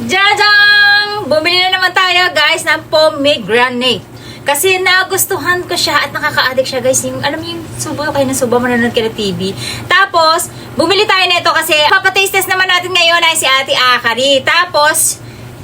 Jajang! Bumili na naman tayo guys ng pomegranate. Kasi nagustuhan ko siya at nakaka-addict siya guys. Yung, alam mo yung subo kayo na subo, manonood kayo ng TV. Tapos, bumili tayo nito kasi papataste test naman natin ngayon ay si Ate Akari. Tapos,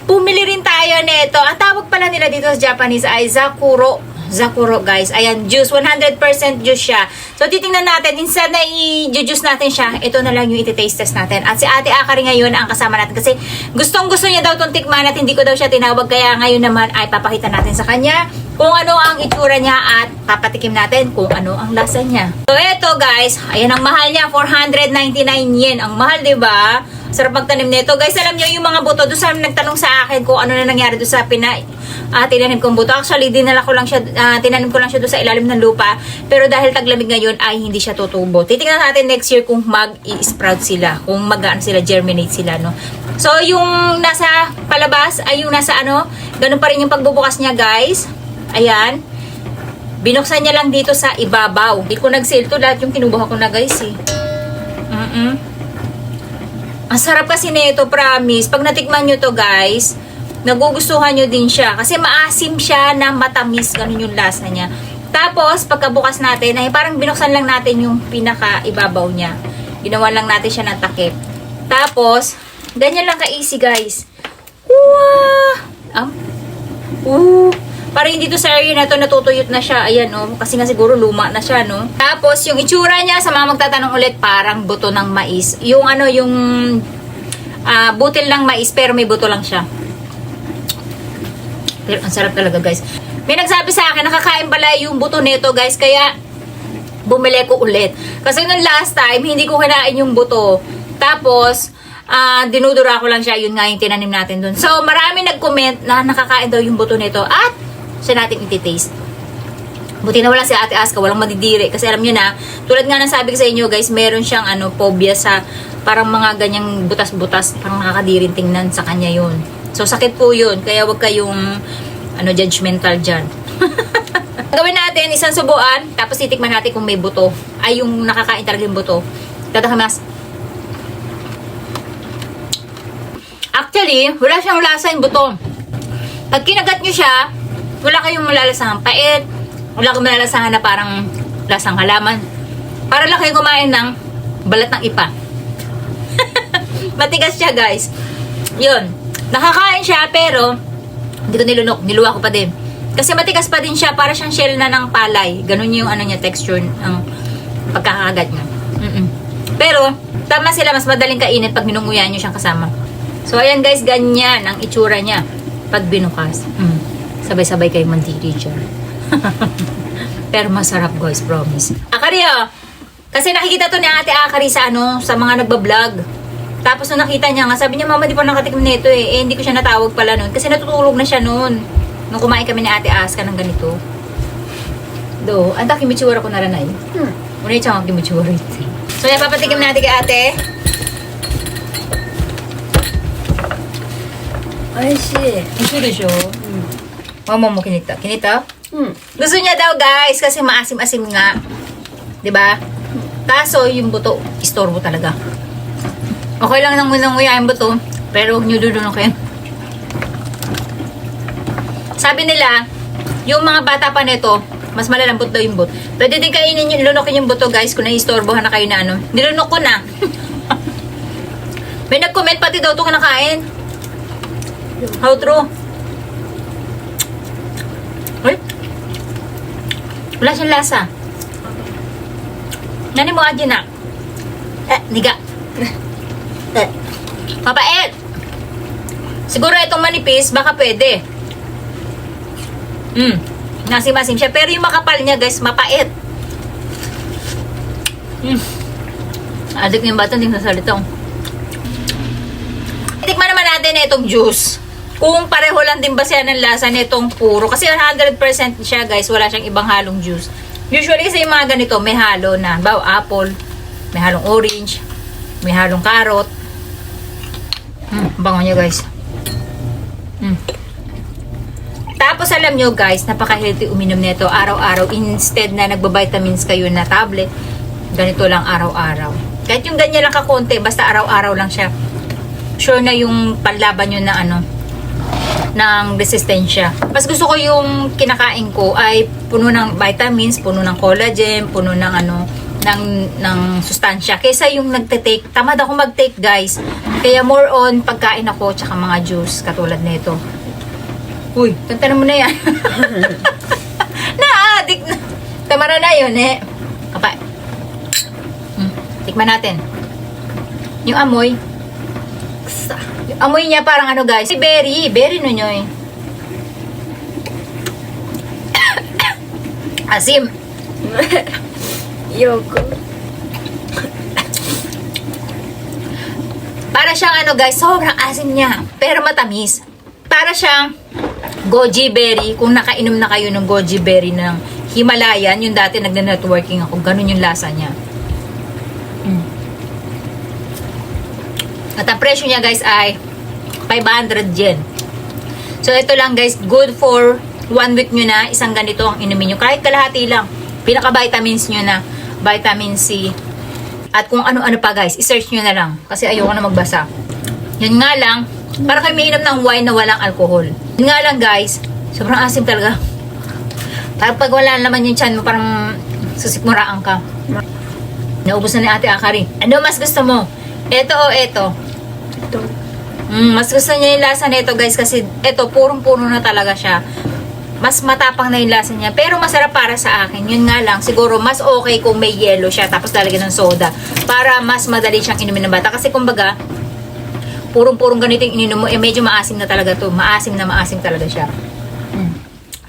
bumili rin tayo nito. Ang tawag pala nila dito sa Japanese ay Zakuro. Zakuro guys. Ayan, juice. 100% juice siya. So, titingnan natin. Instead na i-juice natin siya, ito na lang yung iti-taste test natin. At si Ate Akari ngayon ang kasama natin. Kasi gustong-gusto niya daw itong tikman at hindi ko daw siya tinawag. Kaya ngayon naman ay papakita natin sa kanya kung ano ang itsura niya at papatikim natin kung ano ang lasa niya. So, ito guys. Ayan ang mahal niya. 499 yen. Ang mahal, diba? Sarap magtanim nito. Guys, alam niyo yung mga buto. Doon sa nagtanong sa akin kung ano na nangyari doon sa tinanim kong buto. Actually, dinala ko lang siya, tinanim ko lang siya doon sa ilalim ng lupa. Pero dahil taglamig ngayon ay hindi siya tutubo. Titingnan natin next year kung mag-i-sprout sila. Kung germinate sila, no? So, yung nasa palabas ay yung nasa ganun pa rin yung pagbubukas niya, guys. Ayan. Binuksan niya lang dito sa ibabaw. Hindi ko nag-sale to. Lahat yung kinubuha ko na, guys, eh. Ang sarap kasi nito, promise. Pag natikman nyo to, guys, nagugustuhan nyo din siya. Kasi maasim siya na matamis. Ganun yung lasa niya. Tapos, pagkabukas natin, ay parang binuksan lang natin yung pinaka-ibabaw niya. Ginawa lang natin siya ng takip. Tapos, ganyan lang ka-easy, guys. Parang dito sa area na to natutuyot na siya. Ayan, oh. Kasi nga siguro luma na siya, no? Tapos, yung itsura niya, sa mga magtatanong ulit, parang buto ng mais. Yung butil ng mais, pero may buto lang siya. Pero ang sarap talaga, guys. May nagsabi sa akin, nakakain pala yung buto nito, guys. Kaya, bumili ko ulit. Kasi nung last time, hindi ko kinain yung buto. Tapos, dinudura ko lang siya. Yun nga yung tinanim natin dun. So, marami nag-comment na nakakain daw yung buto nito. At, siya natin iti-taste. Buti na wala si Ate Aska, walang madidiri. Kasi alam nyo na, tulad nga ng sabi ko sa inyo, guys, meron siyang phobia sa parang mga ganyang butas-butas. Parang nakakadirin tingnan sa kanya yun. So, sakit po yun. Kaya wag kayong judgmental dyan. Gawin natin, isang subuan, tapos titikman natin kung may buto. Ay, yung nakakain talaga yung buto. Tadakamas. Actually, wala siyang lasa yung buto. Pag kinagat nyo siya, wala kayong malalasahan pait. Wala kayong malalasahan na parang lasang halaman. Para lang kayong kumain ng balat ng ipa. Matigas siya, guys. Yun. Nakakain siya, pero hindi ko nilunok. Niluwa ko pa din. Kasi matigas pa din siya. Para siyang shell na ng palay. Ganun yung niya, texture ng pagkakagat niya. Pero, tama sila. Mas madaling kainin pag minunguyan nyo siyang kasama. So, ayan guys. Ganyan ang itsura niya pag binukas. Sabay-sabay kayo mandiri dyan. Pero masarap, guys. Promise. Akari, kasi nakikita to ni Ate Akari sa sa mga nagbablog. Tapos nung nakita niya nga, sabi niya, Mama, di pa nakatikim nito eh. Hindi ko siya natawag pala nun. Kasi natutulog na siya nun. Nung kumain kami ni Ate Aska ng ganito. Do, anta kimichura ko na ranay. Unay chang kimichura ito. So, yan, papatikim natin kay Ate. Ay, shit. Ito de siya. Mama mo kinita. Kinita? Gusto niya daw, guys, kasi maasim-asim nga. 'Di ba? Kaso, yung buto, istorbo talaga. Okay lang nang nguya yung buto, pero huwag nyo dudunok kayo. Sabi nila, yung mga bata pa nito, mas malalambot daw yung buto. Pwede din kainin yung lunokin yung buto, guys, kung nai-istorbohan na kayo na Nilunok ko na. May nag-comment pati daw ito kinakain. How true? Uy? Wala siyang lasa. Nani mo adyan na? Niga. Mapait. Siguro itong manipis, baka pwede. Nasim-asim siya. Pero yung makapal niya, guys, mapait. Adik yung bata, hindi nasalitong. Tikman naman natin itong juice. Kung pareho lang din ba siya ng lasa nitong puro. Kasi 100% siya, guys. Wala siyang ibang halong juice. Usually kasi yung mga ganito, may halo na. Apple, may halong orange, may halong carrot. Bango niya, guys. Tapos alam nyo, guys, napaka-healthy uminom nito araw-araw. Instead na nagba-vitamins kayo na tablet, ganito lang araw-araw. Kahit yung ganyan lang kakonti, basta araw-araw lang siya. sure na yung panlaban nyo na ano, ng resistensya. Mas gusto ko yung kinakain ko ay puno ng vitamins, puno ng collagen, puno ng ano, ng sustansya. Kaysa yung nagte-take, tamad ako mag-take guys. Kaya more on pagkain ako tsaka mga juice katulad nito. Uy, tantanan mo na yan. Na-addict na. Tamara na yun eh. Kapay. Tikman natin. Yung amoy. Yung amoy niya parang ano guys. Berry nunyoy. Asim. Yoko. Para siyang ano guys, sobrang asim niya. Pero matamis. Para siyang goji berry. Kung nakainom na kayo ng goji berry ng Himalayan, yung dati nagna-networking ako, ganun yung lasa niya. At ang presyo niya guys ay 500 yen. So ito lang guys, good for 1 week nyo na, isang ganito ang inumin nyo. Kahit kalahati lang. Pinaka-vitamins nyo na, vitamin C. At kung ano-ano pa guys, i-search nyo na lang. Kasi ayoko na magbasa. Yun nga lang, para kayo mainom ng wine na walang alcohol. Yun nga lang guys, sobrang asim talaga. Parang pag wala naman yung tiyan mo, parang susikmuraan ka. Naubos na ni Ate Akari. Ano mas gusto mo? Ito o ito? Ito. Mas gusto niya yung lasa nito guys kasi ito, purong-puno na talaga siya. Mas matapang na yung lasa niya. Pero masarap para sa akin. Yun nga lang, siguro mas okay kung may yellow siya tapos lalagyan ng soda. Para mas madali siyang inumin ng bata. Kasi kumbaga, purong-purong ganito yung ininom mo, eh medyo maasim na talaga to. Maasim na maasim talaga siya.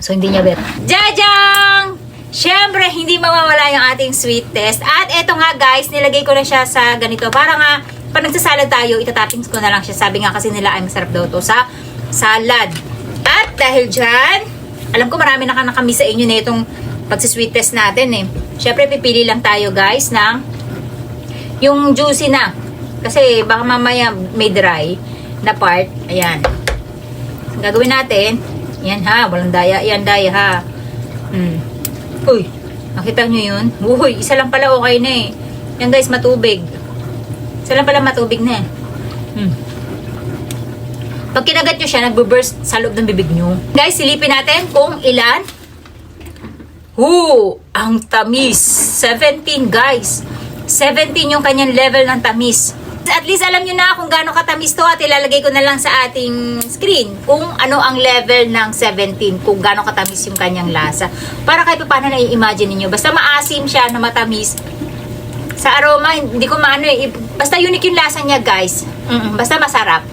So, hindi niya bet. Jajang! Siyempre, hindi mawawala yung ating sweet test. At eto nga guys, nilagay ko na siya sa ganito. Para nga, pag nagsasalad tayo, itatoppings ko na lang siya. Sabi nga kasi nila ay masarap daw to sa salad. At dahil dyan, alam ko marami na nakamiss sa inyo na itong pagsisweet test natin eh. Siyempre, pipili lang tayo guys ng yung juicy na. Kasi baka mamaya may dry na part. Ayan. Ang gagawin natin, yan ha, walang daya. Yan, daya ha. Uy, nakita nyo yun? Uy, isa lang pala okay na eh. Yan guys, matubig. Isa lang pala matubig na eh. Pag kinagat nyo siya, nagbo-burst sa loob ng bibig nyo. Guys, silipin natin kung ilan. Ang tamis. 17 guys. 17 yung kanyang level ng tamis. At least alam nyo na kung gaano katamis to at ilalagay ko na lang sa ating screen kung ano ang level ng 17, kung gaano katamis yung kanyang lasa. Para kahit paano na-imagine niyo. Basta maasim siya na matamis. Sa aroma, hindi ko maano eh. Basta unique yung lasa niya guys. Basta masarap.